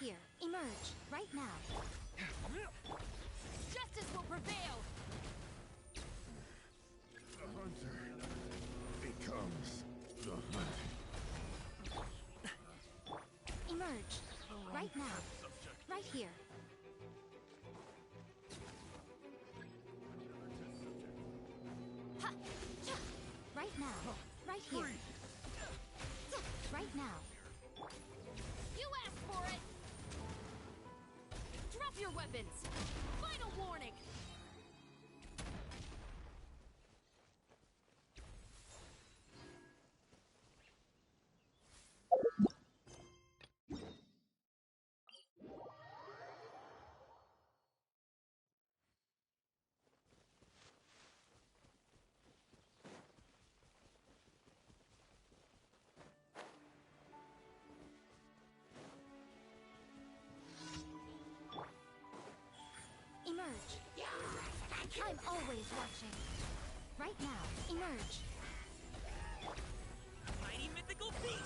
here. Emerge, right now. Justice will prevail! The hunter becomes the hunted. Emerge, right now. Right here. Ha! Cha! Right now. Right here. Right now. You asked for it! Drop your weapons! Final warning! Emerge. I'm always watching. Right now. Emerge. Mighty mythical beast!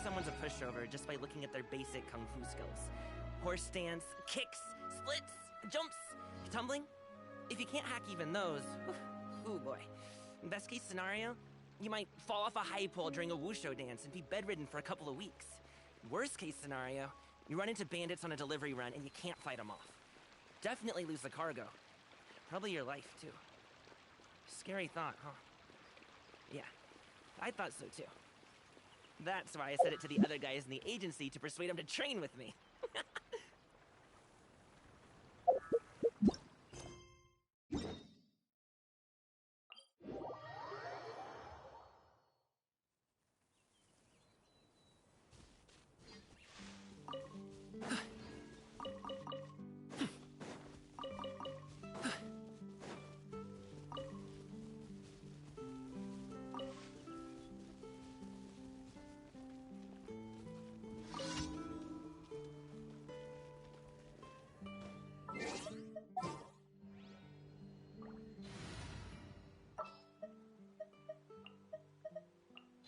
Someone's a pushover just by looking at their basic kung fu skills. Horse stance, kicks, splits, jumps, tumbling. If you can't hack even those, ooh boy. Best case scenario, you might fall off a high pole during a wushu dance and be bedridden for a couple of weeks. Worst case scenario, you run into bandits on a delivery run and you can't fight them off. Definitely lose the cargo. Probably your life, too. Scary thought, huh? Yeah, I thought so, too. That's why I said it to the other guys in the agency to persuade them to train with me.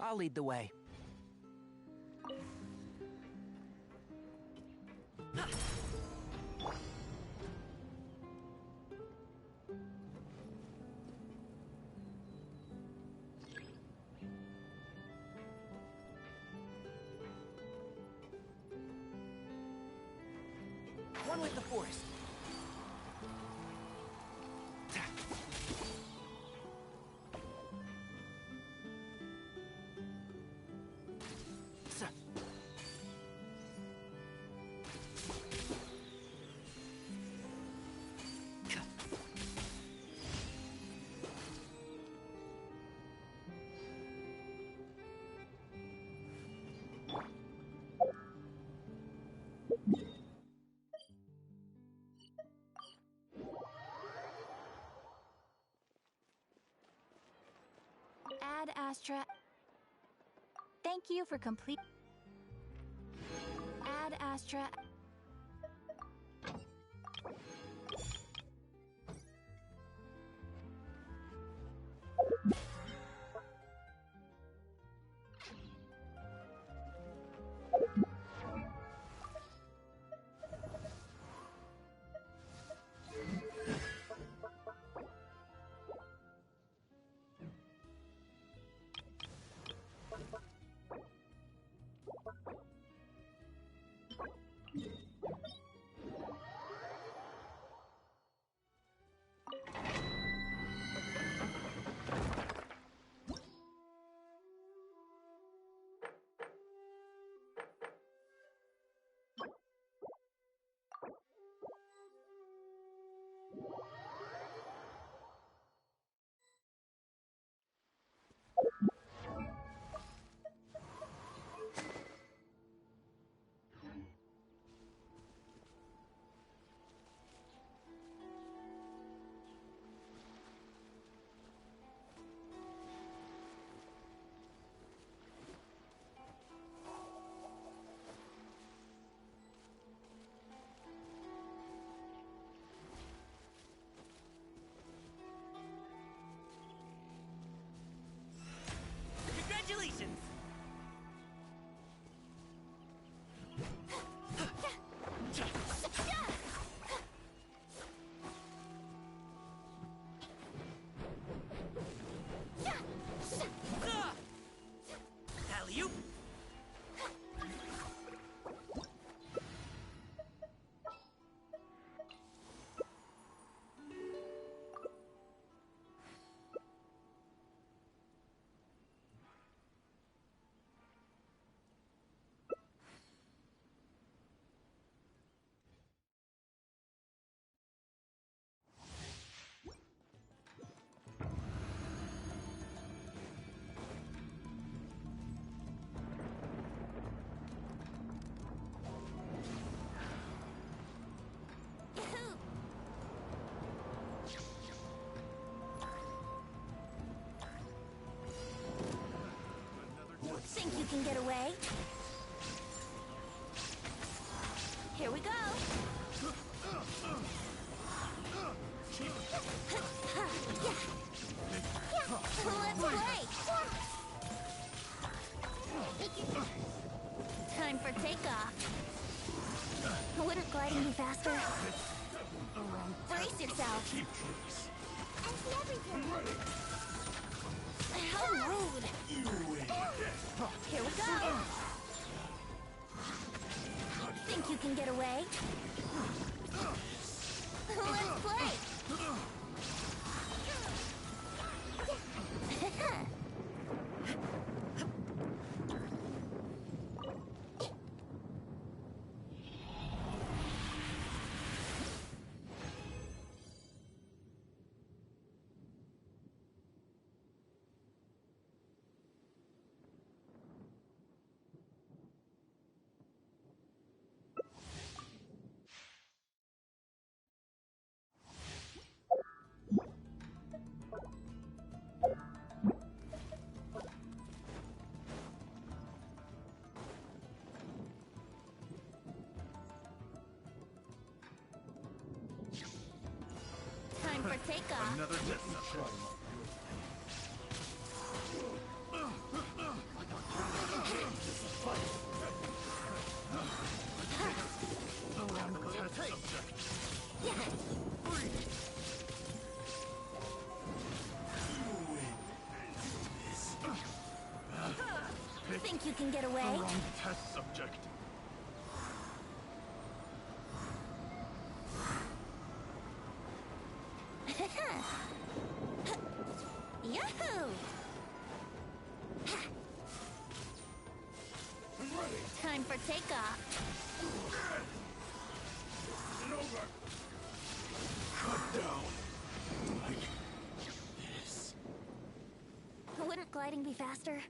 I'll lead the way. one with the forest. Ad Astra. Thank you for complete. Ad Astra. Congratulations! Alley-oop! Think you can get away? Here we go. Let's play. Time for takeoff. Wouldn't gliding be faster? Brace yourself. I see everything. How rude. Here we go. Think you can get away? Let's play. Time for takeoff. Another detonation. Think you can get away? Wrong test subject. takeoff. Nova! Cut down! Like this. Wouldn't gliding be faster?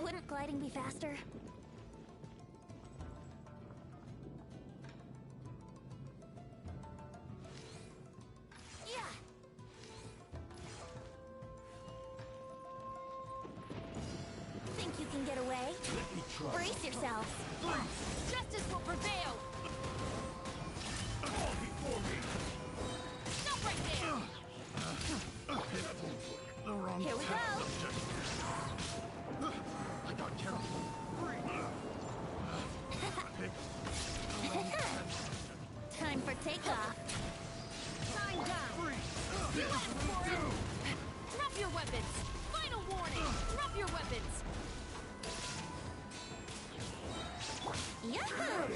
Wouldn't gliding be faster? Yeah! Think you can get away? Let me try. Brace yourselves! Justice will prevail! All before me! Stop right there! The wrong Here we go! I got careful. Time for takeoff. Time down! You asked for it! Drop your weapons! Final warning! Drop your weapons! Yahoo!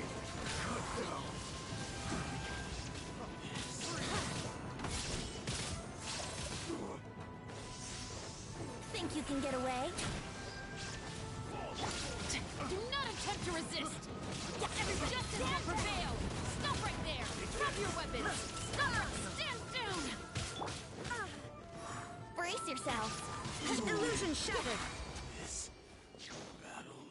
Think you can get away? Do not attempt to resist! Justice will prevail! Stop right there! Drop your weapons! Stop! Stand down! Brace yourselves! Illusion shattered! This battle.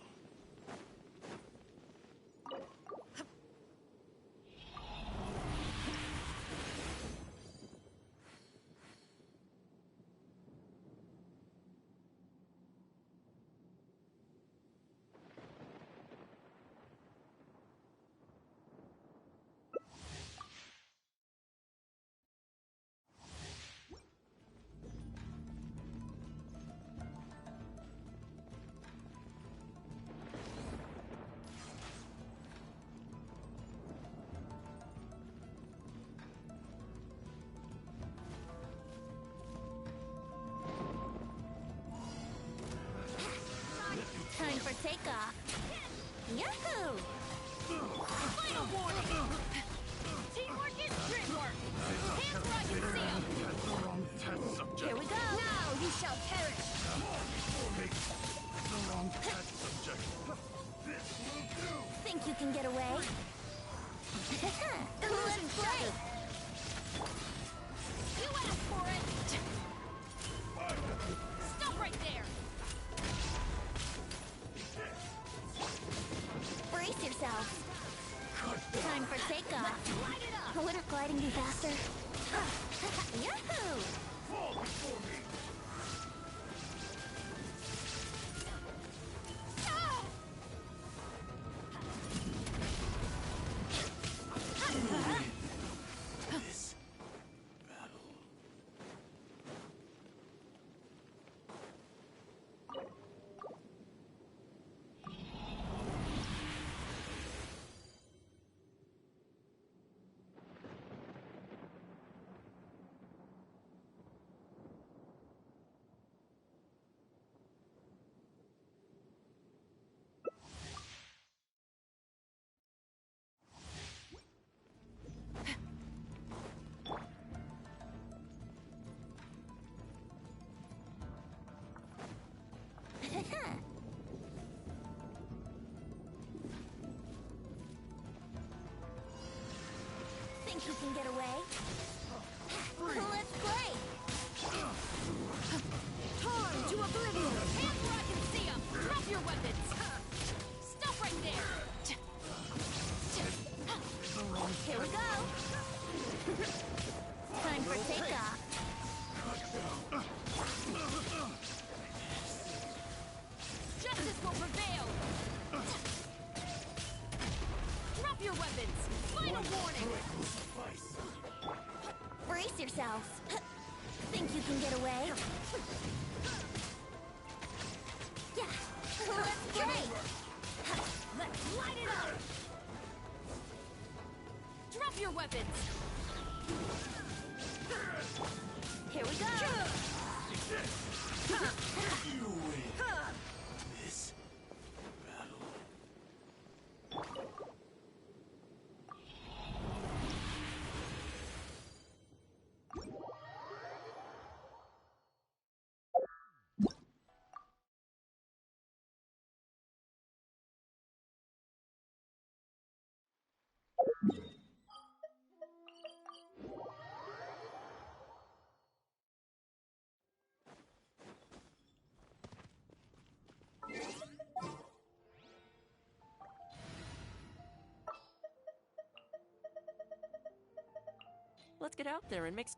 faster. Yahoo! Fall before me! This battle. Think you can get away? Let's play! Torn to oblivion! Hands where I can see them! Drop your weapons! Stop right there! Here we go! Time for takeoff! Justice will prevail! Drop your weapons! Final warning! Will suffice. Brace yourselves! Think you can get away? Yeah! Let's play! Let's light it up! Drop your weapons! Here we go! You win. This battle. Let's get out there and mix.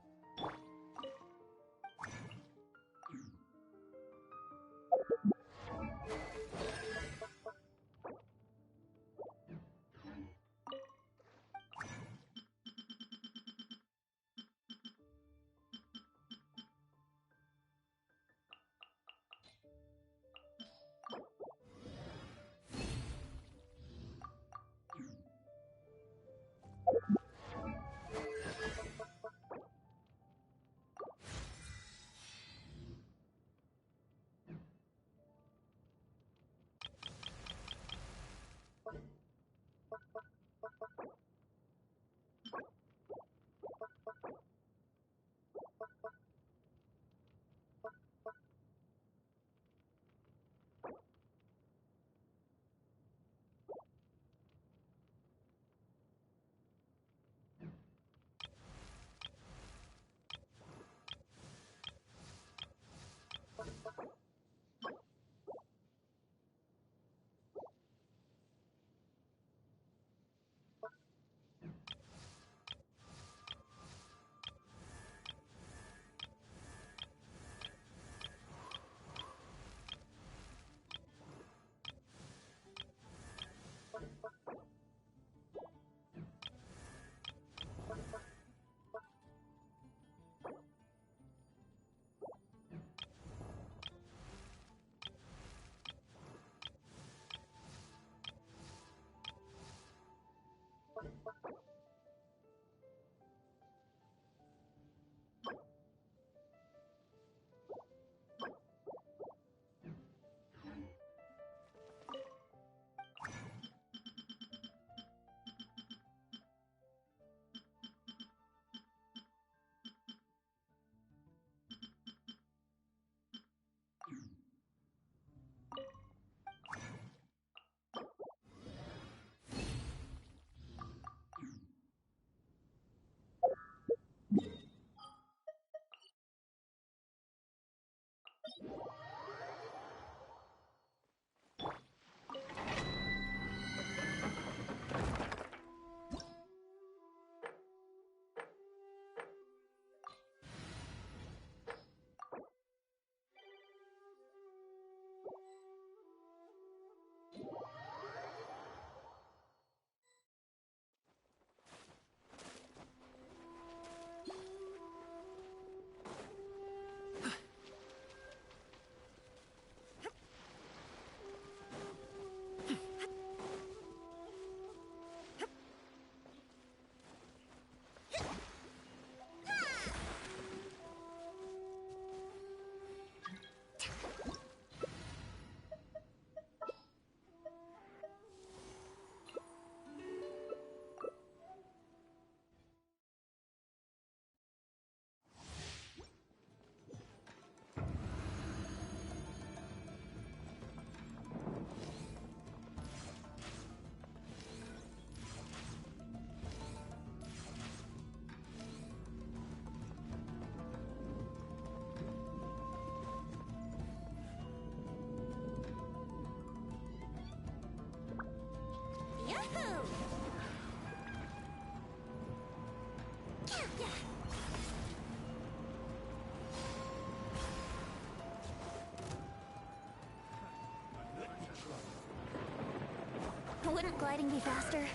Wouldn't gliding be faster?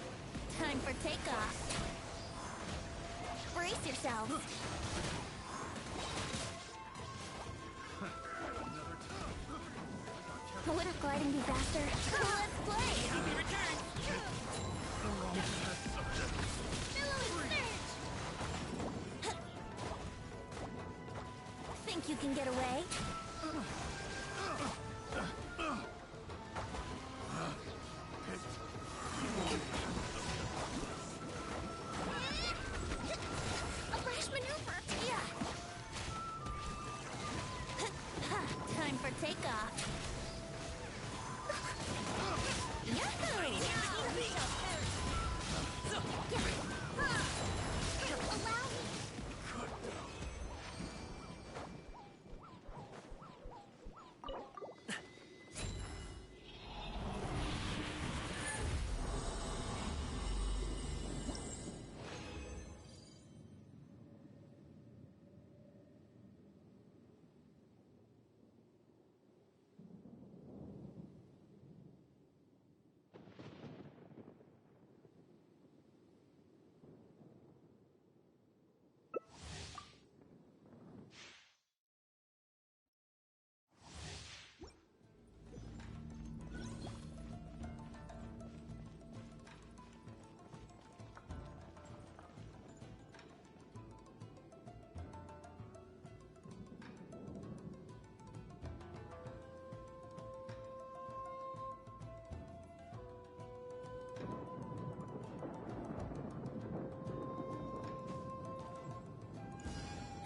Time for takeoff. Brace yourselves. Wouldn't gliding be faster? Let's play! Happy return! Think you can get away? A rash maneuver! Yeah. Time for takeoff. Yahoo! Allow me.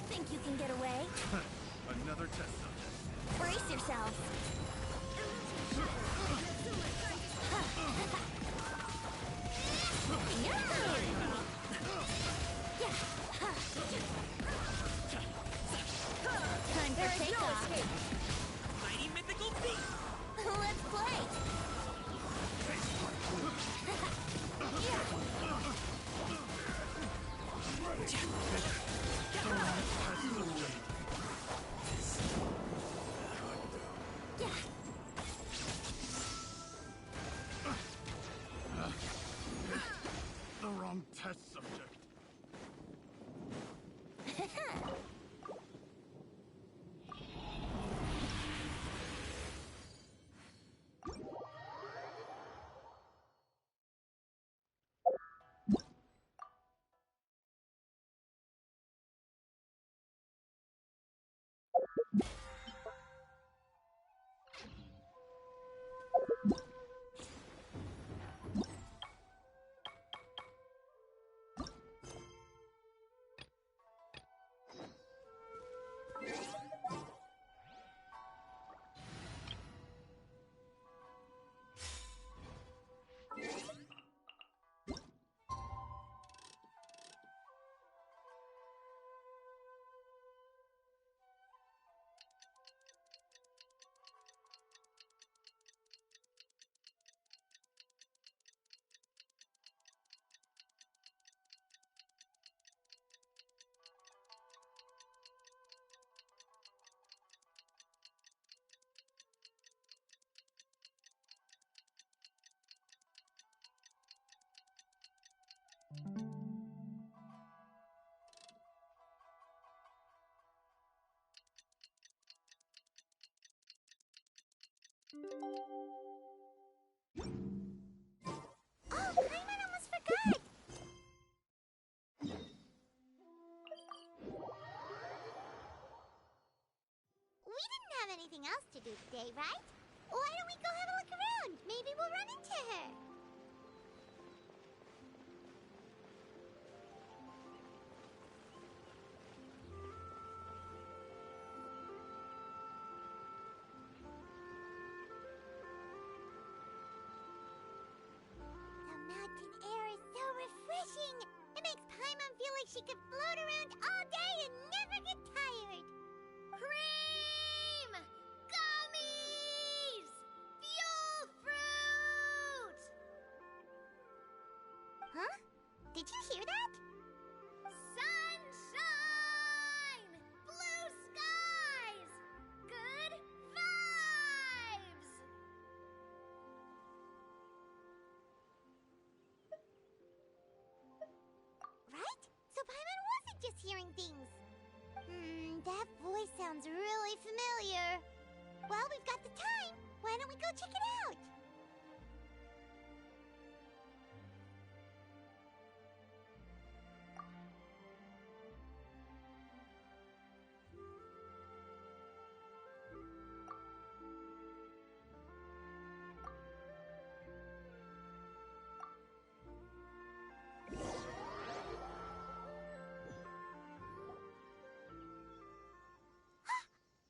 Think you can get away? Another test subject. Brace yourselves. Time for takeoff. Mighty mythical beast! Let's play. The wrong test subject. Oh, Paimon almost forgot! We didn't have anything else to do today, right? Why don't we go have a look around? Maybe we'll run into her. The mountain air is so refreshing. It makes Paimon feel like she could float around all day and never get tired. Cream! Gummies! Fuel fruit! Huh? Did you hear that? Sun sounds really familiar. Well, we've got the time. Why don't we go check it out?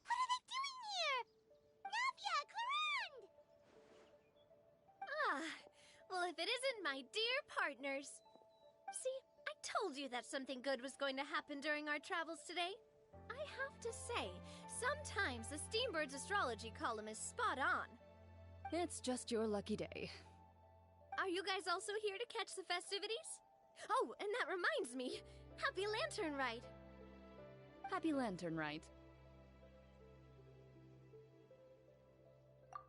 What are they doing here? Navia, Clarande! Ah, well, if it isn't my dear partners. See, I told you that something good was going to happen during our travels today. I have to say, sometimes the Steambird's astrology column is spot on. It's just your lucky day. Are you guys also here to catch the festivities? Oh, and that reminds me, Happy Lantern Rite. Happy Lantern Rite.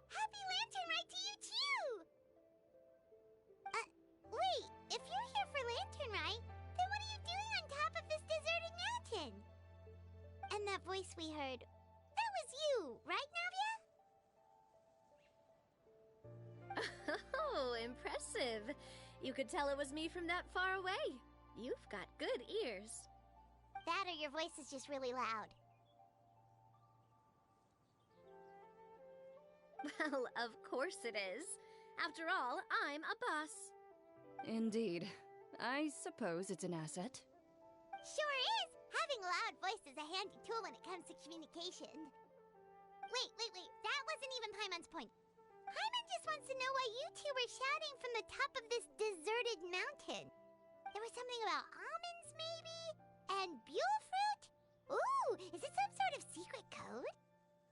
Happy Lantern Rite to you, too! Wait, if you're here for Lantern Rite, then what are you doing on top of this deserted mountain? And that voice we heard, that was you, right, Navia? Oh, impressive. You could tell it was me from that far away. You've got good ears. That or your voice is just really loud. Well, of course it is. After all, I'm a boss. Indeed. I suppose it's an asset. Sure is! Having a loud voice is a handy tool when it comes to communication. Wait. That wasn't even Paimon's point. Paimon just wants to know why you two were shouting from the top of this deserted mountain. There was something about almonds, maybe? And buell fruit? Ooh, is it some sort of secret code?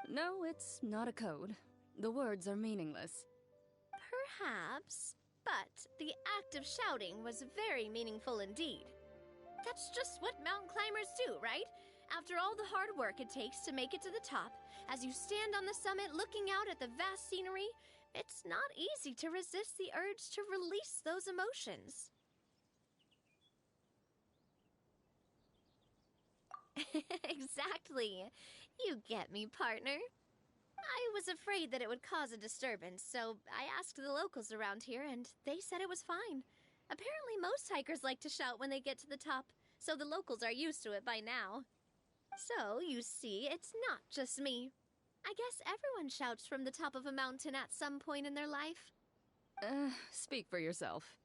No, it's not a code. The words are meaningless. Perhaps, but the act of shouting was very meaningful indeed. That's just what mountain climbers do, right? After all the hard work it takes to make it to the top, as you stand on the summit looking out at the vast scenery, it's not easy to resist the urge to release those emotions. Exactly. You get me, partner. I was afraid that it would cause a disturbance, so I asked the locals around here, and they said it was fine. Apparently most hikers like to shout when they get to the top, so the locals are used to it by now. So, you see, it's not just me. I guess everyone shouts from the top of a mountain at some point in their life. Speak for yourself.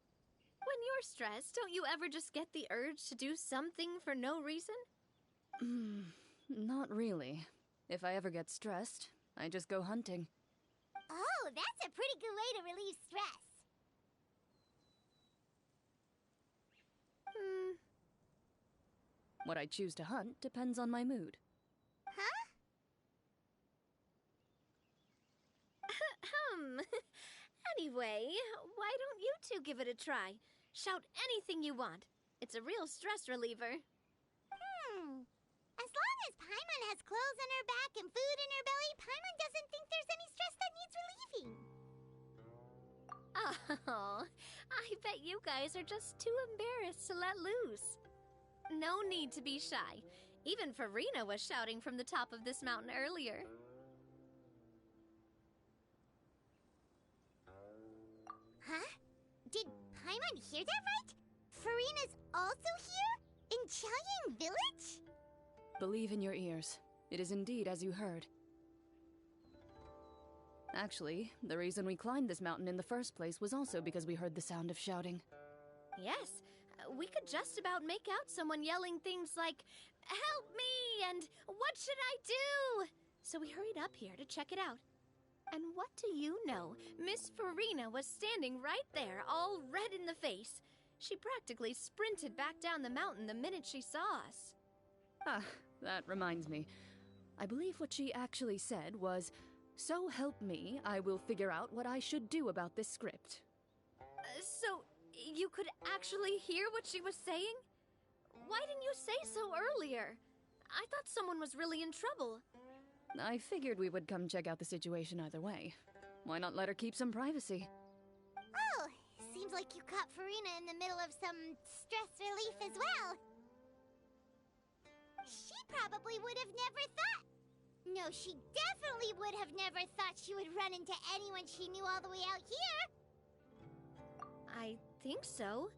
When you're stressed, don't you ever just get the urge to do something for no reason? Not really. If I ever get stressed, I just go hunting. Oh, that's a pretty good way to relieve stress. What I choose to hunt depends on my mood. Huh? Anyway, why don't you two give it a try? Shout anything you want. It's a real stress reliever. As long as Paimon has clothes on her back and food in her belly, Paimon doesn't think there's any stress that needs relieving. Oh, I bet you guys are just too embarrassed to let loose. No need to be shy. Even Farina was shouting from the top of this mountain earlier. Huh? Did Paimon hear that right? Farina's also here? In Qiaoying Village? Believe in your ears. It is indeed as you heard. Actually, the reason we climbed this mountain in the first place was also because we heard the sound of shouting. Yes, we could just about make out someone yelling things like, "Help me!" and "What should I do?" So we hurried up here to check it out. And what do you know? Miss Farina was standing right there, all red in the face. She practically sprinted back down the mountain the minute she saw us. Ah, that reminds me. I believe what she actually said was, "So help me, I will figure out what I should do about this script." So, you could actually hear what she was saying? Why didn't you say so earlier? I thought someone was really in trouble. I figured we would come check out the situation either way. Why not let her keep some privacy? Oh, seems like you caught Farina in the middle of some stress relief as well. She probably would have never thought. No, she definitely would have never thought she would run into anyone she knew all the way out here. I think so.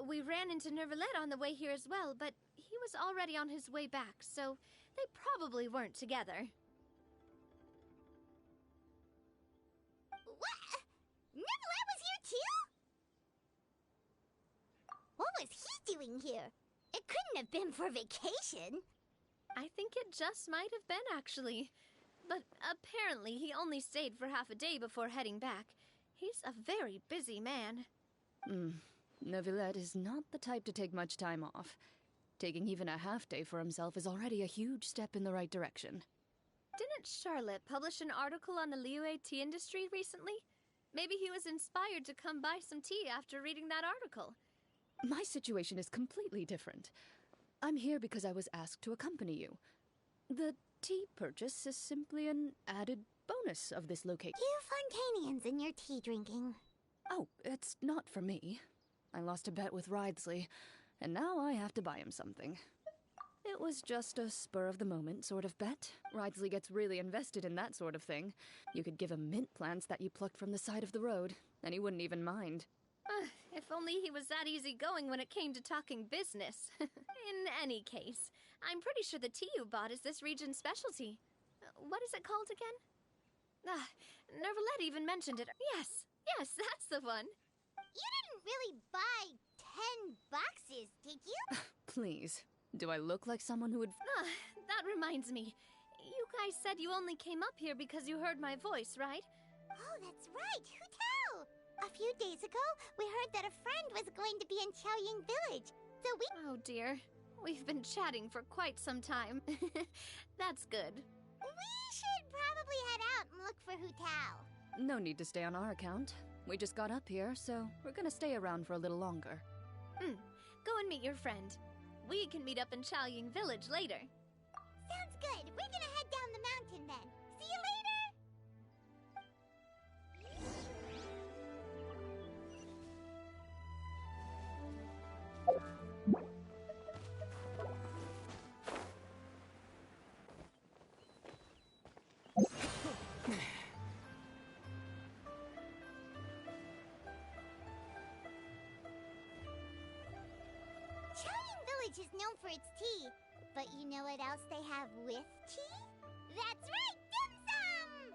We ran into Nervalet on the way here as well, but he was already on his way back, so they probably weren't together. What? Nervalet was here too? What was he doing here? It couldn't have been for vacation. I think it just might have been, actually. But apparently he only stayed for half a day before heading back. He's a very busy man. Neuvillette is not the type to take much time off. Taking even a half day for himself is already a huge step in the right direction. Didn't Charlotte publish an article on the Liyue tea industry recently? Maybe he was inspired to come buy some tea after reading that article. My situation is completely different. I'm here because I was asked to accompany you. The tea purchase is simply an added bonus of this location. You Fontanians and your tea drinking. Oh, it's not for me. I lost a bet with Ridesley, and now I have to buy him something. It was just a spur-of-the-moment sort of bet. Ridesley gets really invested in that sort of thing. You could give him mint plants that you plucked from the side of the road, and he wouldn't even mind. If only he was that easygoing when it came to talking business. In any case, I'm pretty sure the tea you bought is this region's specialty. What is it called again? Nervalet even mentioned it. Yes, that's the one. You didn't really buy 10 boxes, did you? Please, do I look like someone who would... That reminds me. You guys said you only came up here because you heard my voice, right? Oh, that's right. Who tell? A few days ago, we heard that a friend was going to be in Xiaoying Village, so we... Oh dear. We've been chatting for quite some time. That's good. We should probably head out and look for Hu Tao. No need to stay on our account. We just got up here, so we're gonna stay around for a little longer. Go and meet your friend. We can meet up in Xiaoying Village later. Sounds good. We're gonna head down the mountain then. See you later! Xiaoying Village is known for its tea, but you know what else they have with tea? That's right, dim sum!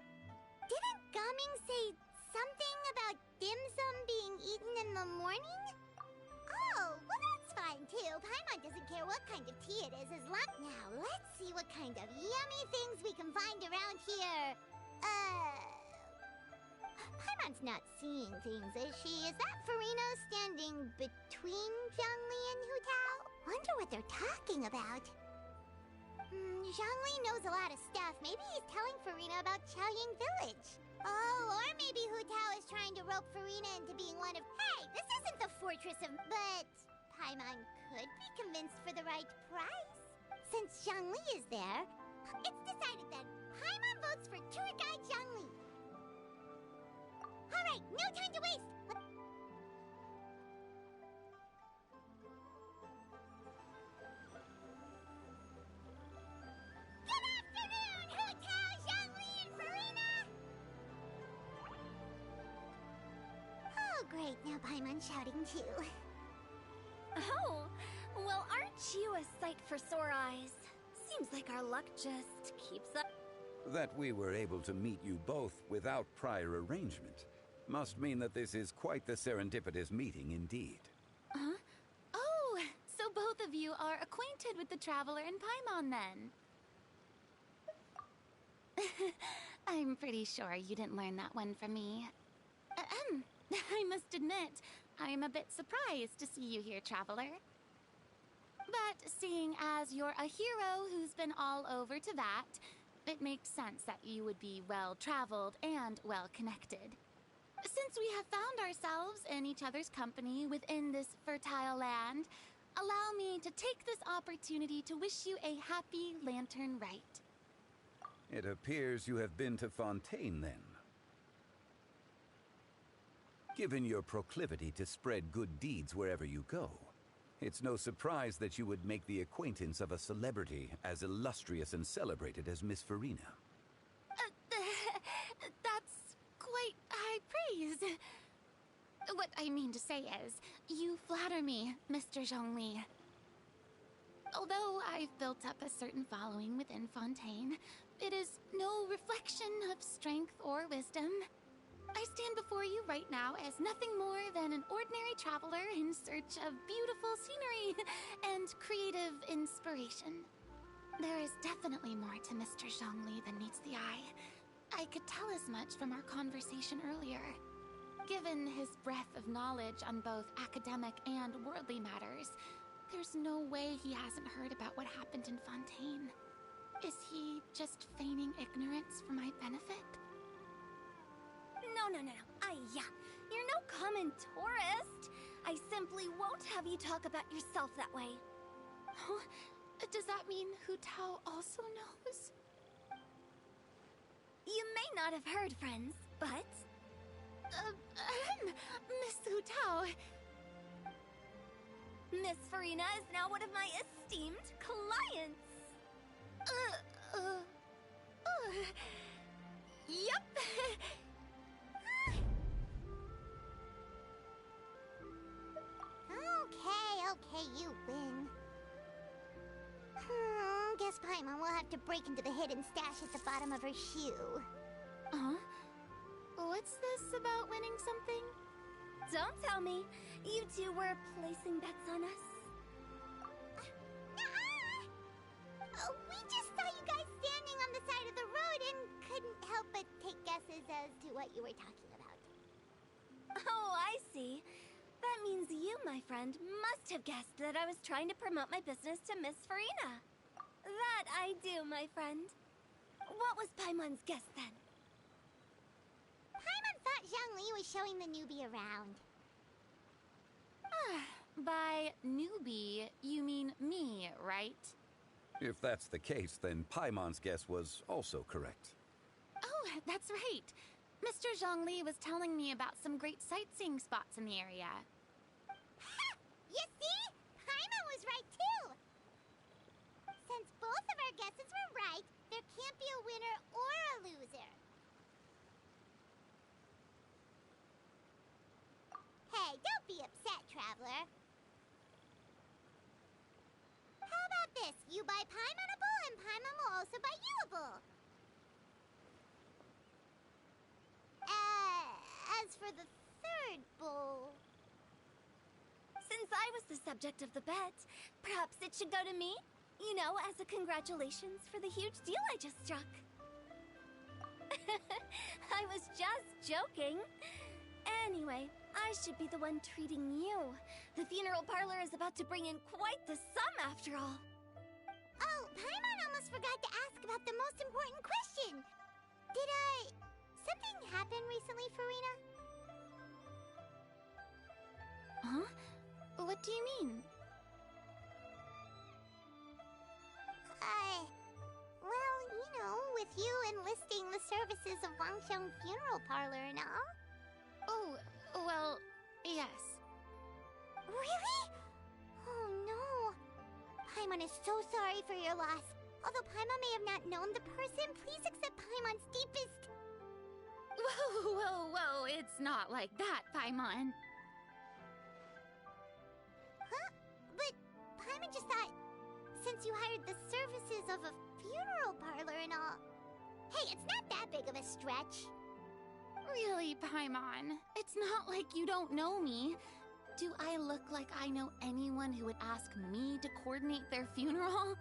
Didn't Gaming say something about dim sum being eaten in the morning? Oh, well that's fine too. Paimon doesn't care what kind of tea it is as long... Now, let's see what kind of yummy things we can find around here. Paimon's not seeing things, is she? Is that Farina standing between Zhangli and Hu Tao? Wonder what they're talking about. Zhangli knows a lot of stuff. Maybe he's telling Farina about Xiaoying Village. Oh, or maybe Hu Tao is trying to rope Farina into being one of... Hey, this isn't the Fortress of... But Paimon could be convinced for the right price. Since Zhangli is there, it's decided then. Paimon votes for tour guide Zhangli. All right, no time to waste. Good afternoon, Hu Tao, Zhangli, and Farina! Oh, great. Now Paimon's shouting too. Oh, well, aren't you a sight for sore eyes? Seems like our luck just keeps up. That we were able to meet you both without prior arrangement must mean that this is quite the serendipitous meeting indeed. Huh? Oh, so both of you are acquainted with the Traveler and Paimon then? I'm pretty sure you didn't learn that one from me. I must admit, I'm a bit surprised to see you here, Traveler. But seeing as you're a hero who's been all over to that, it makes sense that you would be well-traveled and well-connected. Since we have found ourselves in each other's company within this fertile land, allow me to take this opportunity to wish you a happy Lantern Rite. It appears you have been to Fontaine, then. Given your proclivity to spread good deeds wherever you go, It's no surprise that you would make the acquaintance of a celebrity as illustrious and celebrated as Miss Farina. That's quite high praise. What I mean to say is, you flatter me, Mr. Zhongli. Although I've built up a certain following within Fontaine, it is no reflection of strength or wisdom. I stand before you right now as nothing more than an ordinary traveler in search of beautiful scenery and creative inspiration. There is definitely more to Mr. Zhongli than meets the eye. I could tell as much from our conversation earlier. Given his breadth of knowledge on both academic and worldly matters, there's no way he hasn't heard about what happened in Fontaine. Is he just feigning ignorance for my benefit? No. You're no common tourist. I simply won't have you talk about yourself that way. Oh, does that mean Hu Tao also knows? You may not have heard, friends, but... Miss Hu Tao. Miss Farina is now one of my esteemed clients. Yup. Okay, you win. Guess Paimon will have to break into the hidden stash at the bottom of her shoe. Huh? What's this about winning something? Don't tell me. You two were placing bets on us. We just saw you guys standing on the side of the road and couldn't help but take guesses as to what you were talking about. Oh, I see. That means you, my friend, must have guessed that I was trying to promote my business to Miss Farina. That I do, my friend. What was Paimon's guess then? Paimon thought Zhongli was showing the newbie around. By newbie, you mean me, right? If that's the case, then Paimon's guess was also correct. Oh, that's right. Mr. Zhongli was telling me about some great sightseeing spots in the area. Ha! You see? Paimon was right too! Since both of our guesses were right, there can't be a winner or a loser. Hey, don't be upset, traveler. How about this? You buy Paimon a bowl and Paimon will also buy you a bowl. As for the third bowl... Since I was the subject of the bet, perhaps it should go to me? You know, as a congratulations for the huge deal I just struck. I was just joking. Anyway, I should be the one treating you. The funeral parlor is about to bring in quite the sum after all. Oh, Paimon almost forgot to ask about the most important question. Something happen recently, Farina? Huh? What do you mean? Well, you know, with you enlisting the services of Wangxiang Funeral Parlor and all. Oh, well, yes. Really? Oh no. Paimon is so sorry for your loss. Although Paimon may have not known the person, please accept Paimon's deepest... Whoa, it's not like that, Paimon. Huh? But Paimon just thought, since you hired the services of a funeral parlor and all... Hey, it's not that big of a stretch. Really, Paimon? It's not like you don't know me. Do I look like I know anyone who would ask me to coordinate their funeral?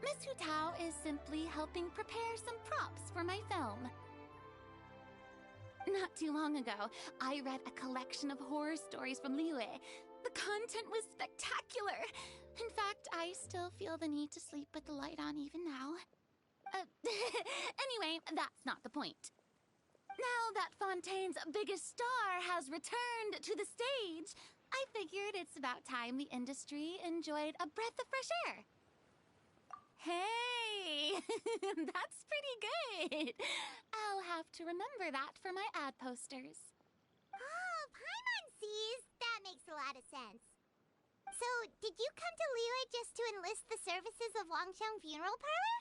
Miss Hu Tao is simply helping prepare some props for my film. Not too long ago, I read a collection of horror stories from Liyue. The content was spectacular. In fact, I still feel the need to sleep with the light on even now. Anyway, that's not the point. Now that Fontaine's biggest star has returned to the stage, I figured it's about time the industry enjoyed a breath of fresh air. Hey, that's pretty good. I'll have to remember that for my ad posters. Whoopsies! That makes a lot of sense. So, did you come to Liyue just to enlist the services of Longsheng Funeral Parlor?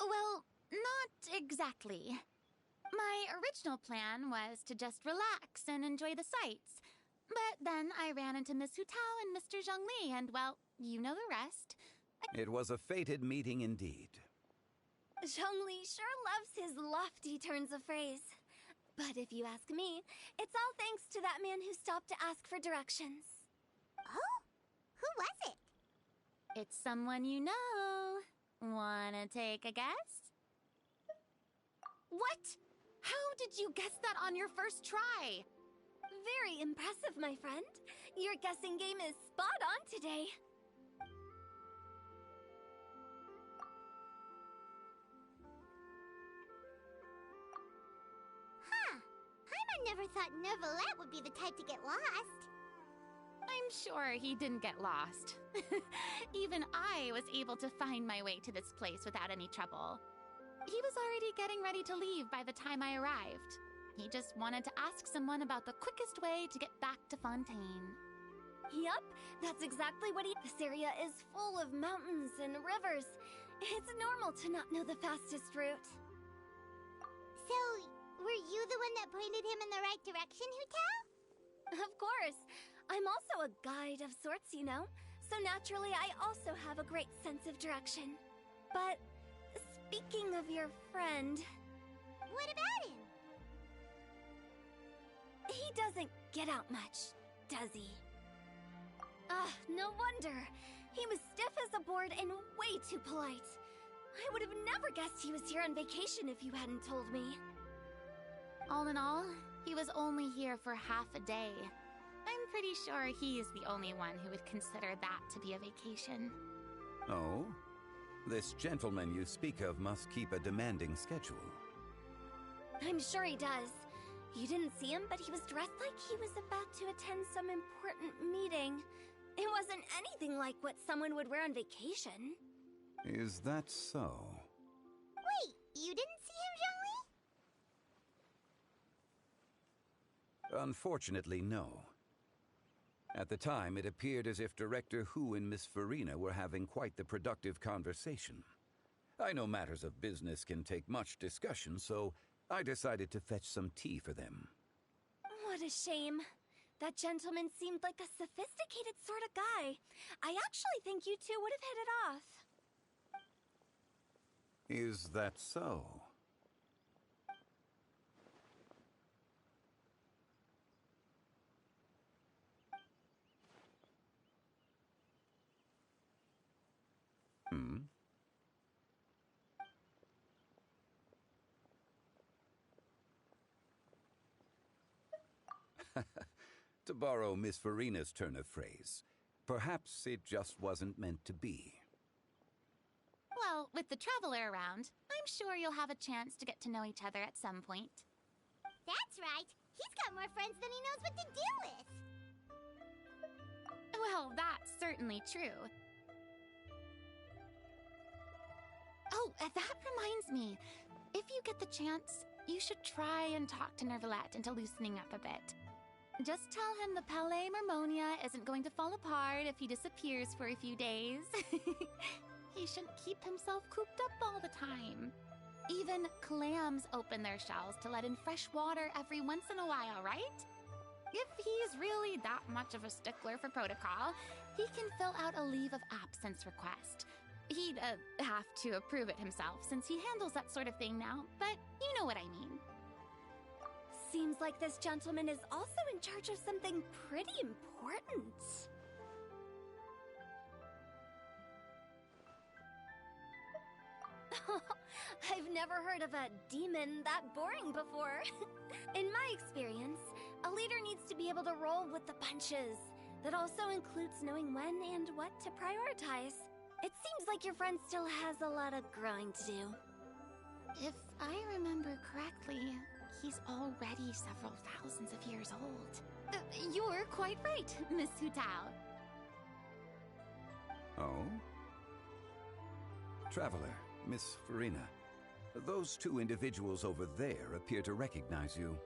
Well, not exactly. My original plan was to just relax and enjoy the sights. But then I ran into Miss Hu Tao and Mr. Zhongli, and well, you know the rest. It was a fated meeting indeed. Zhongli sure loves his lofty turns of phrase. But if you ask me, it's all thanks to that man who stopped to ask for directions. Oh? Who was it? It's someone you know. Wanna take a guess? What? How did you guess that on your first try? Very impressive, my friend. Your guessing game is spot on today. Huh. Paimon never thought Neuvillette would be the type to get lost. I'm sure he didn't get lost. Even I was able to find my way to this place without any trouble. He was already getting ready to leave by the time I arrived. He just wanted to ask someone about the quickest way to get back to Fontaine. Yup, that's exactly what This area is full of mountains and rivers. It's normal to not know the fastest route. So, were you the one that pointed him in the right direction, Hu Tao? Of course. I'm also a guide of sorts, you know. So naturally, I also have a great sense of direction. But speaking of your friend... What about him? He doesn't get out much, does he? Ah, no wonder. He was stiff as a board and way too polite. I would have never guessed he was here on vacation if you hadn't told me. All in all, he was only here for half a day. I'm pretty sure he's the only one who would consider that to be a vacation. Oh? This gentleman you speak of must keep a demanding schedule. I'm sure he does. You didn't see him, but he was dressed like he was about to attend some important meeting. It wasn't anything like what someone would wear on vacation. Is that so? Wait, you didn't see him, Zhongli? Unfortunately, no. At the time, it appeared as if Director Hu and Miss Farina were having quite the productive conversation. I know matters of business can take much discussion, so I decided to fetch some tea for them. What a shame. That gentleman seemed like a sophisticated sort of guy. I actually think you two would have hit it off. Is that so? To borrow Miss Farina's turn of phrase, perhaps it just wasn't meant to be. Well, with the Traveler around, I'm sure you'll have a chance to get to know each other at some point. That's right. He's got more friends than he knows what to do with. Well, that's certainly true. Oh, that reminds me. If you get the chance, you should try and talk to Neuvillette into loosening up a bit. Just tell him the Palais Mermonia isn't going to fall apart if he disappears for a few days. He shouldn't keep himself cooped up all the time. Even clams open their shells to let in fresh water every once in a while, right? If he's really that much of a stickler for protocol, he can fill out a leave of absence request. He'd have to approve it himself since he handles that sort of thing now, but you know what I mean. Seems like this gentleman is also in charge of something pretty important. I've never heard of a demon that boring before. In my experience, a leader needs to be able to roll with the punches. That also includes knowing when and what to prioritize. It seems like your friend still has a lot of growing to do. If I remember correctly, he's already several thousands of years old. You're quite right, Miss Hu Tao. Oh? Traveler, Miss Farina, those two individuals over there appear to recognize you.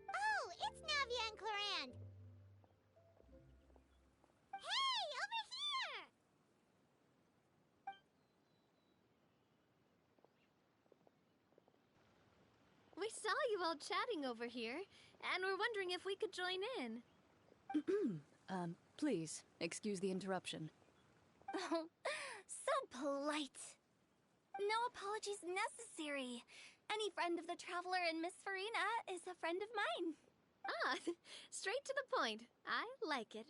Oh, it's now you all chatting over here, and we're wondering if we could join in. Please, excuse the interruption. Oh, so polite. No apologies necessary. Any friend of the Traveler and Miss Farina is a friend of mine. Ah, straight to the point. I like it.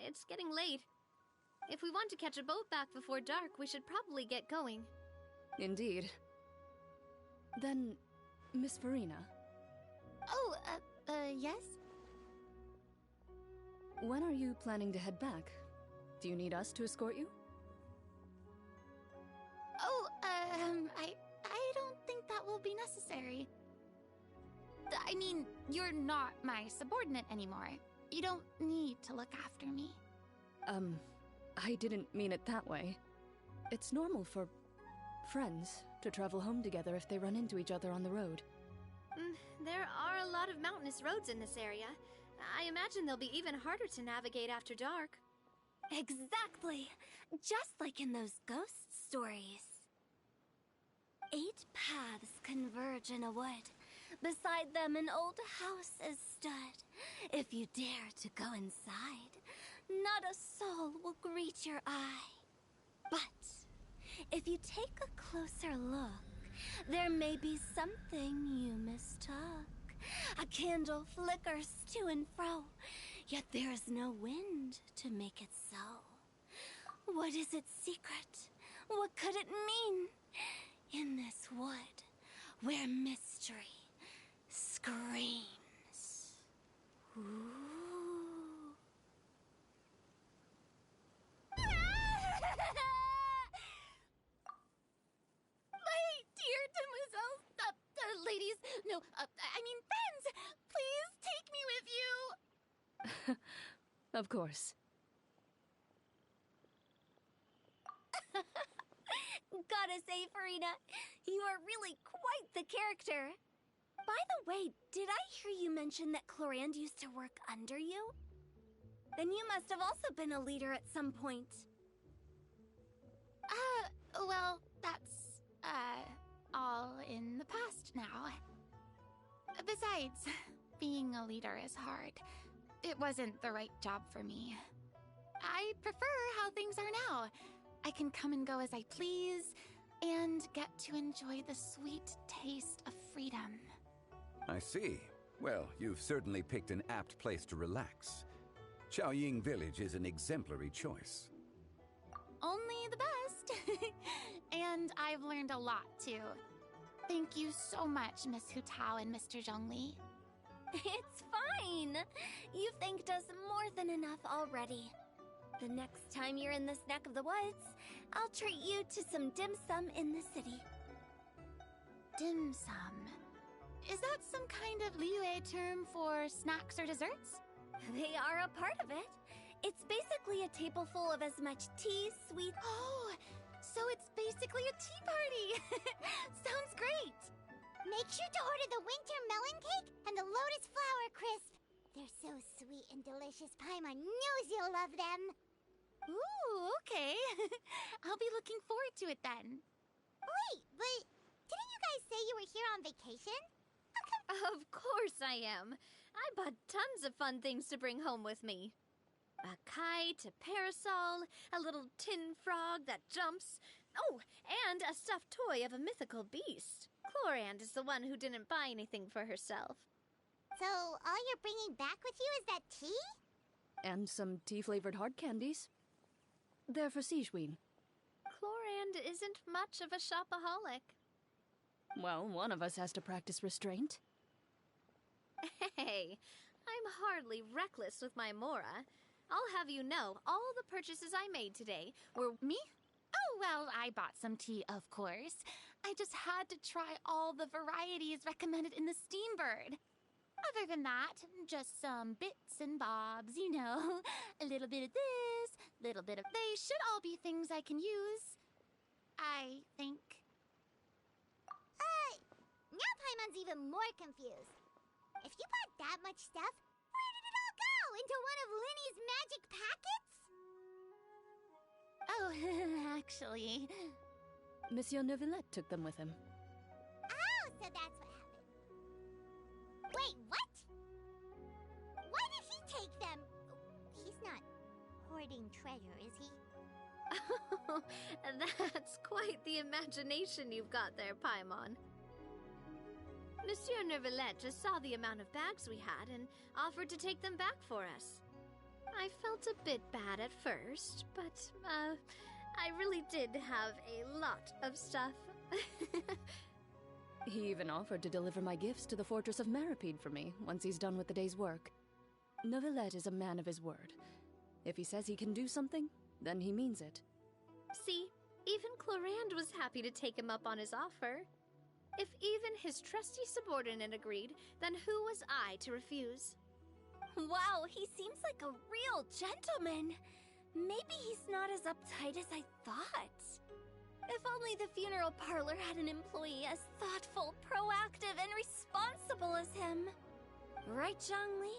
It's getting late. If we want to catch a boat back before dark, we should probably get going. Indeed. Then, Miss Farina. Oh, yes? When are you planning to head back? Do you need us to escort you? Oh, I don't think that will be necessary. I mean, you're not my subordinate anymore. You don't need to look after me. I didn't mean it that way. It's normal for friends to travel home together if they run into each other on the road. There are a lot of mountainous roads in this area. I imagine they'll be even harder to navigate after dark. Exactly. Just like in those ghost stories. 8 paths converge in a wood. Beside them an old house is stood. If you dare to go inside, not a soul will greet your eye. But if you take a closer look, there may be something you mistook. A candle flickers to and fro, yet there is no wind to make it so. What is its secret? What could it mean? In this wood, where mystery screams. Ooh. My dear demoiselles, ladies, no, I mean friends, please take me with you. Of course. Gotta say, Farina, you are really quite the character. By the way, did I hear you mention that Clorand used to work under you? Then you must have also been a leader at some point. Well, that's, all in the past now. Besides, being a leader is hard. It wasn't the right job for me. I prefer how things are now. I can come and go as I please, and get to enjoy the sweet taste of freedom. I see. Well, you've certainly picked an apt place to relax. Xiaoying Village is an exemplary choice. Only the best. And I've learned a lot, too. Thank you so much, Miss Hu Tao and Mr. Zhongli. It's fine. You've thanked us more than enough already. The next time you're in this neck of the woods, I'll treat you to some dim sum in the city. Dim sum? Is that some kind of Liyue term for snacks or desserts? They are a part of it. It's basically a table full of as much tea, sweet... Oh, so it's basically a tea party! Sounds great! Make sure to order the winter melon cake and the lotus flower crisp. They're so sweet and delicious, Paimon knows you'll love them. Ooh, okay. I'll be looking forward to it then. Wait, but didn't you guys say you were here on vacation? Of course I am. I bought tons of fun things to bring home with me. A kite, a parasol, a little tin frog that jumps. Oh, and a stuffed toy of a mythical beast. Clorand is the one who didn't buy anything for herself. So all you're bringing back with you is that tea? And some tea-flavored hard candies. They're for Sijuin. Clorand isn't much of a shopaholic. Well, one of us has to practice restraint. Hey, I'm hardly reckless with my Mora. I'll have you know, all the purchases I made today were... Me? Oh, well, I bought some tea, of course. I just had to try all the varieties recommended in the Steambird. Other than that, just some bits and bobs, you know. A little bit of this, little bit of... They should all be things I can use. I think. Paimon's even more confused. If you bought that much stuff, where did it all go? Into one of Linny's magic packets? Oh, actually... Monsieur Neuvillette took them with him. Oh, so that's what happened. Wait, what? Why did he take them? He's not hoarding treasure, is he? That's quite the imagination you've got there, Paimon. Monsieur Neuvillette just saw the amount of bags we had and offered to take them back for us. I felt a bit bad at first, but, I really did have a lot of stuff. He even offered to deliver my gifts to the Fortress of Meripede for me once he's done with the day's work. Neuvillette is a man of his word. If he says he can do something, then he means it. See, even Clorand was happy to take him up on his offer. If even his trusty subordinate agreed, then who was I to refuse? Wow, he seems like a real gentleman. Maybe he's not as uptight as I thought. If only the funeral parlor had an employee as thoughtful, proactive, and responsible as him. Right, Zhongli?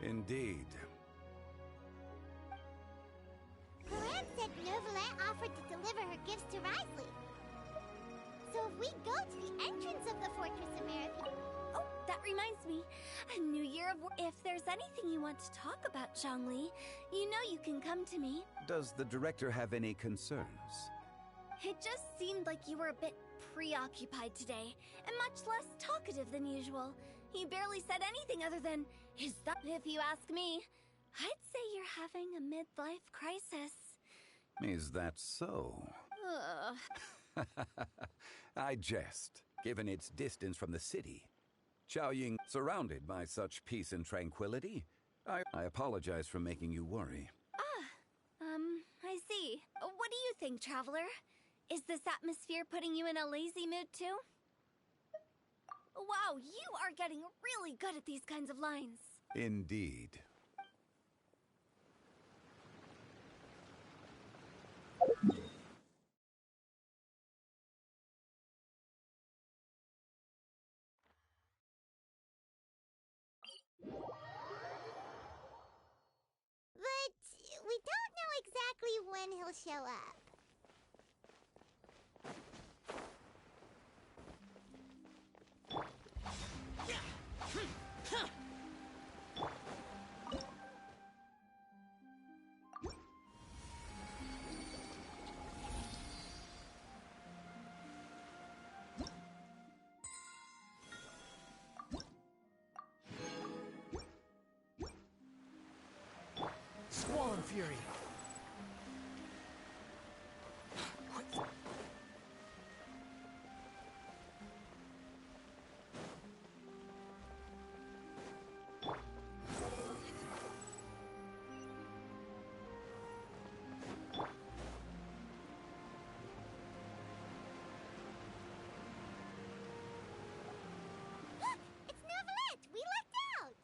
Indeed. Clorand said Neuvillette offered to deliver her gifts to Risley. So if we go to the entrance of the Fortress of Meripede... Oh, that reminds me. A new year of work. If there's anything you want to talk about, Zhongli, you know you can come to me. Does the director have any concerns? It just seemed like you were a bit preoccupied today, and much less talkative than usual. He barely said anything other than, "Is that?" If you ask me, I'd say you're having a midlife crisis. Is that so? Ugh. I jest, given its distance from the city. Qiaoying, surrounded by such peace and tranquility, I apologize for making you worry. I see. What do you think, Traveler? Is this atmosphere putting you in a lazy mood too? Wow, you are getting really good at these kinds of lines. Indeed. But we don't know exactly when he'll show up. Squall Fury. It's Neuvillette! We lucked out!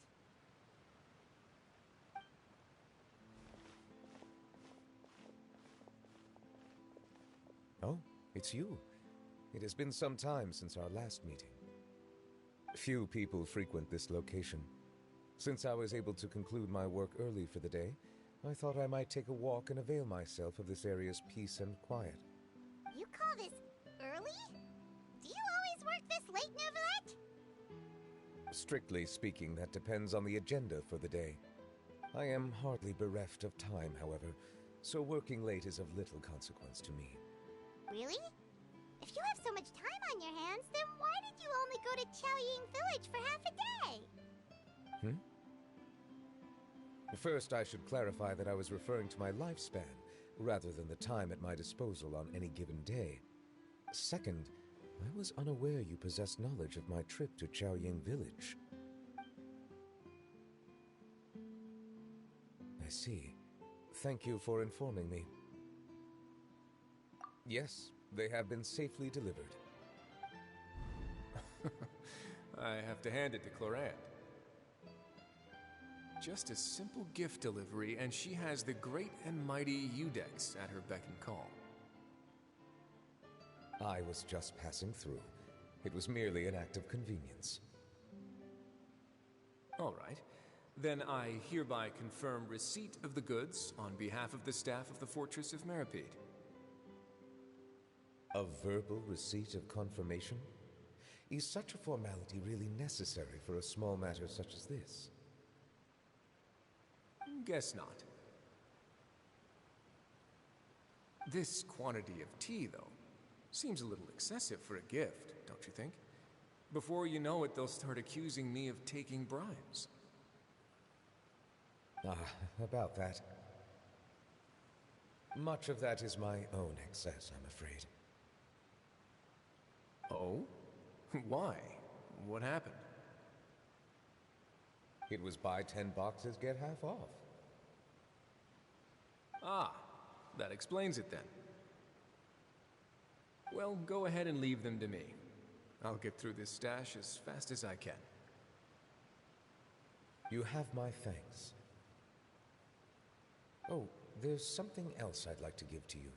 Oh, it's you. It has been some time since our last meeting. Few people frequent this location. Since I was able to conclude my work early for the day, I thought I might take a walk and avail myself of this area's peace and quiet. You call this early? Do you always work this late, Neuvillette? Strictly speaking, that depends on the agenda for the day. I am hardly bereft of time, however, so working late is of little consequence to me. Really? If you have so much time on your hands, then why did you only go to Qiaoying Village for half a day? First, I should clarify that I was referring to my lifespan, rather than the time at my disposal on any given day. Second, I was unaware you possessed knowledge of my trip to Qiaoying Village. I see. Thank you for informing me. Yes, they have been safely delivered. I have to hand it to Clorand. Just a simple gift delivery, and she has the great and mighty Udex at her beck and call. I was just passing through. It was merely an act of convenience. All right. Then I hereby confirm receipt of the goods on behalf of the staff of the Fortress of Meripede. A verbal receipt of confirmation? Is such a formality really necessary for a small matter such as this? Guess not. This quantity of tea, though, seems a little excessive for a gift, don't you think? Before you know it, they'll start accusing me of taking bribes. About that. Much of that is my own excess, I'm afraid. Oh? Why? What happened? It was buy 10 boxes, get half off. Ah, that explains it then. Well, go ahead and leave them to me. I'll get through this stash as fast as I can. You have my thanks. Oh, there's something else I'd like to give to you.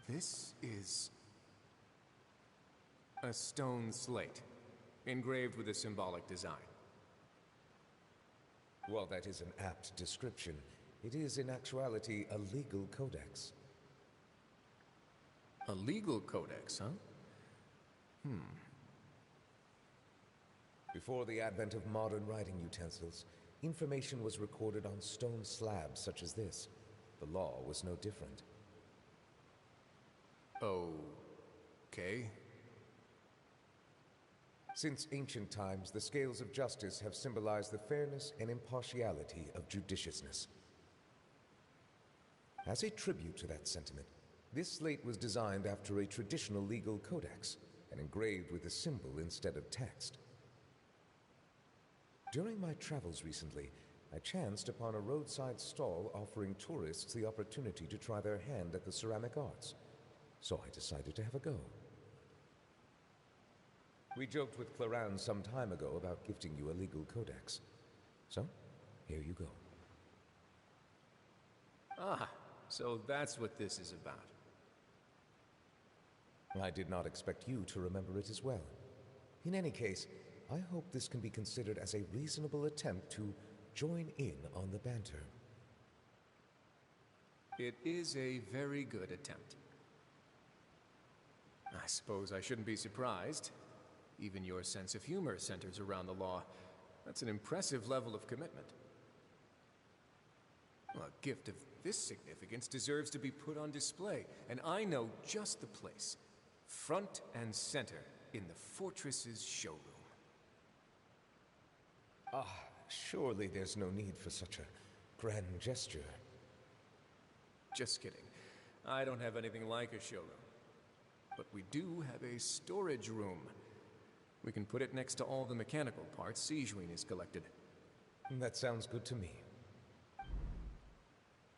This is a stone slate, engraved with a symbolic design. While that is an apt description, it is in actuality a legal codex. A legal codex, huh? Before the advent of modern writing utensils, information was recorded on stone slabs such as this. The law was no different. Okay. Since ancient times, the scales of justice have symbolized the fairness and impartiality of judiciousness. As a tribute to that sentiment, this slate was designed after a traditional legal codex and engraved with a symbol instead of text. During my travels recently, I chanced upon a roadside stall offering tourists the opportunity to try their hand at the ceramic arts, so I decided to have a go. We joked with Clarence some time ago about gifting you a legal codex. So, here you go. Ah, so that's what this is about. I did not expect you to remember it as well. In any case, I hope this can be considered as a reasonable attempt to join in on the banter. It is a very good attempt. I suppose I shouldn't be surprised. Even your sense of humor centers around the law. That's an impressive level of commitment. Well, a gift of this significance deserves to be put on display, and I know just the place. Front and center in the fortress's showroom. Surely there's no need for such a grand gesture. Just kidding. I don't have anything like a showroom. But we do have a storage room. We can put it next to all the mechanical parts Sijuin has collected. That sounds good to me. So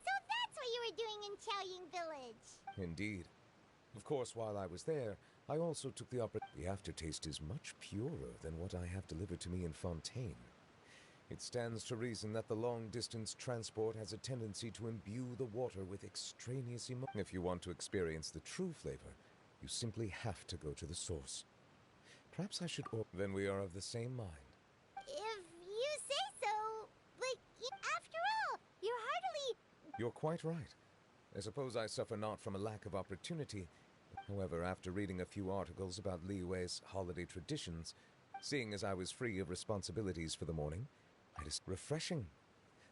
that's what you were doing in Qiaoying Village. Indeed. Of course, while I was there, I also took the opportunity. The aftertaste is much purer than what I have delivered to me in Fontaine. It stands to reason that the long-distance transport has a tendency to imbue the water with extraneous emotion. If you want to experience the true flavor, you simply have to go to the source. Perhaps I should. Then we are of the same mind. If you say so, but after all, you're hardly... You're quite right. I suppose I suffer not from a lack of opportunity. However, after reading a few articles about Li Wei's holiday traditions, seeing as I was free of responsibilities for the morning, it is refreshing.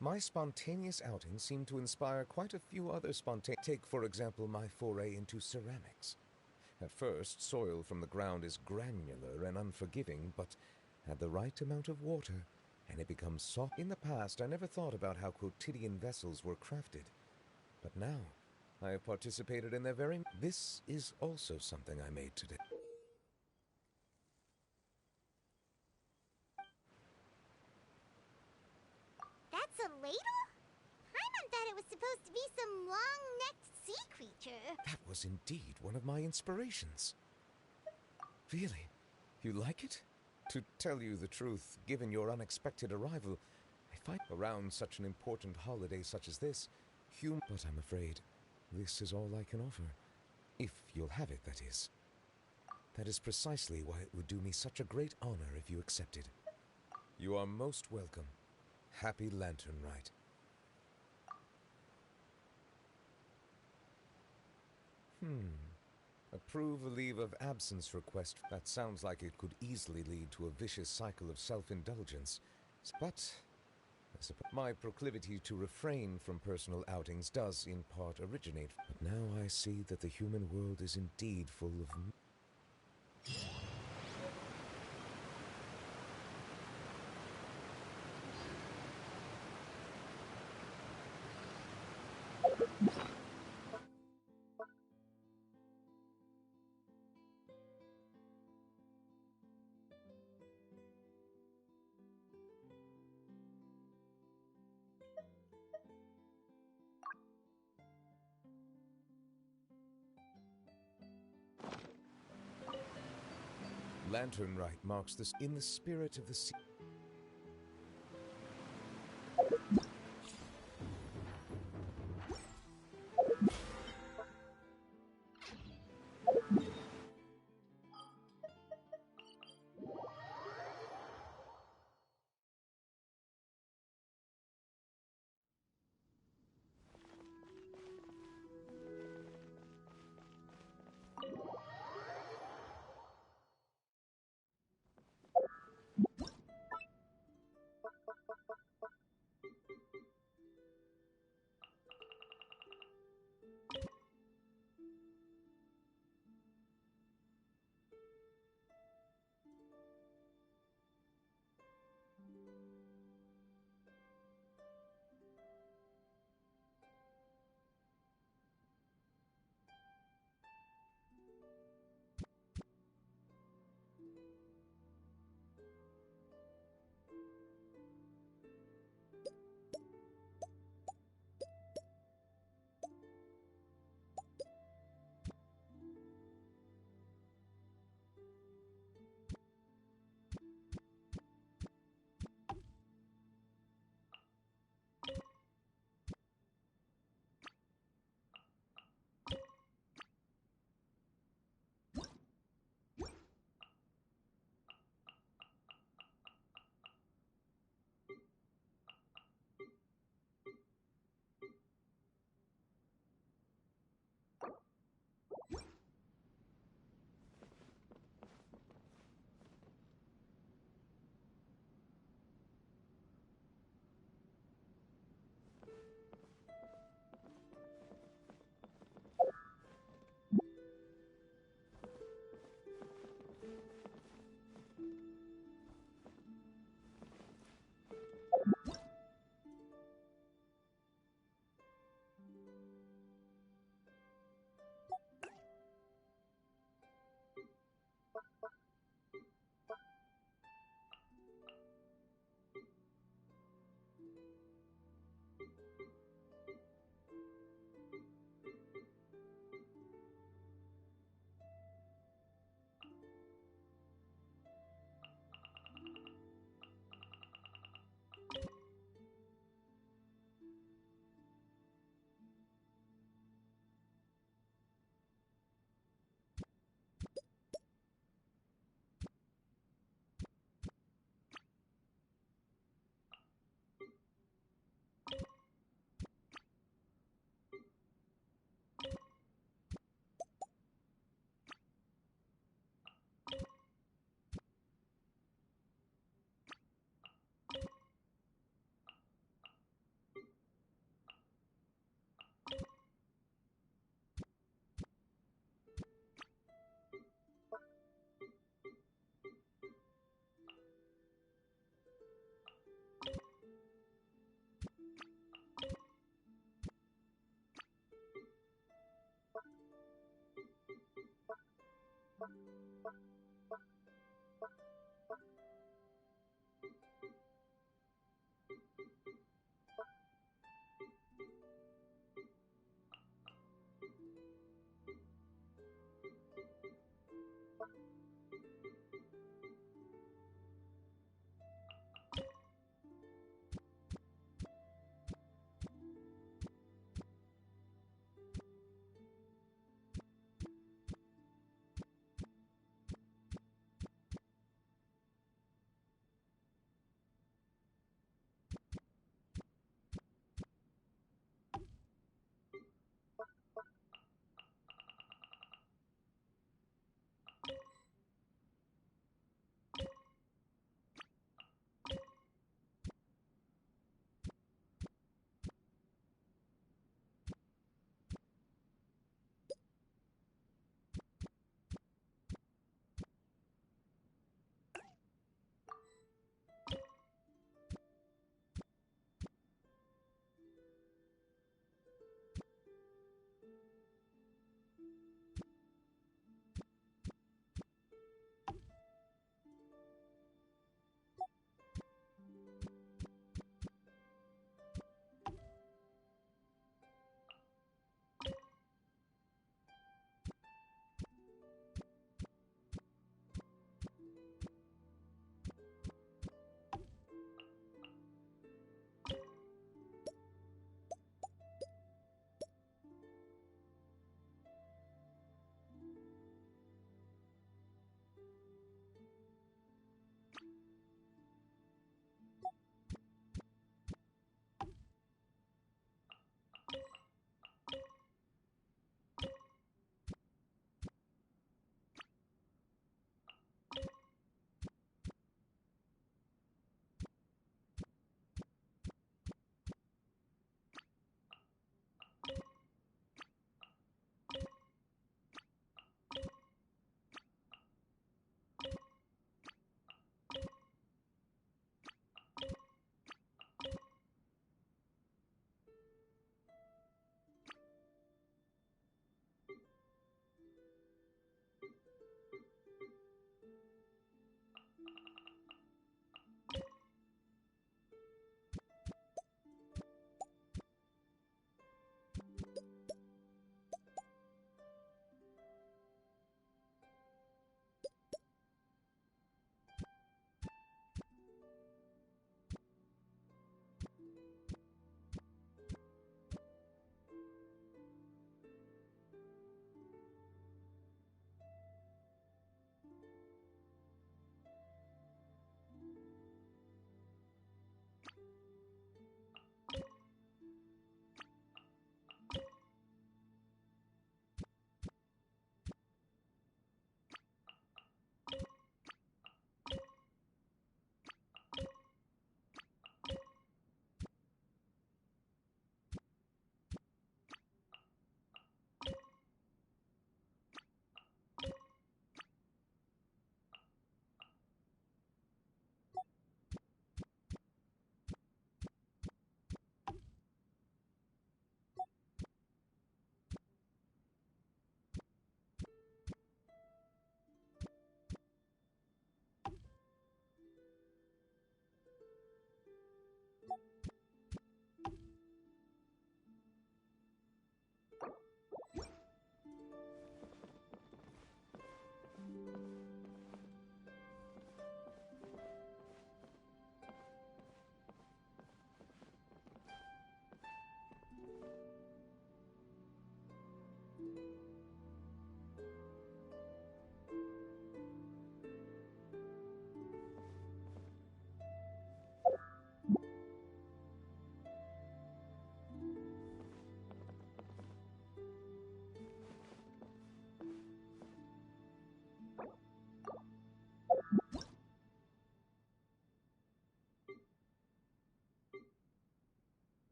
My spontaneous outing seemed to inspire quite a few other spontaneous... Take, for example, my foray into ceramics. At first, soil from the ground is granular and unforgiving, but add the right amount of water, and it becomes soft. In the past, I never thought about how quotidian vessels were crafted. But now, I have participated in their very... This is also something I made today. That's a ladle? Paimon thought it was supposed to be some long-necked sea creature. That was indeed one of my inspirations. Really? You like it? To tell you the truth, given your unexpected arrival, I find around such an important holiday such as this, but I'm afraid this is all I can offer. If you'll have it, that is. That is precisely why it would do me such a great honor if you accepted. You are most welcome. Happy Lantern Rite. Approve a leave of absence request. That sounds like it could easily lead to a vicious cycle of self-indulgence. But I suppose my proclivity to refrain from personal outings does in part originate. But now I see that the human world is indeed full of... Lantern Rite marks this in the spirit of the sea.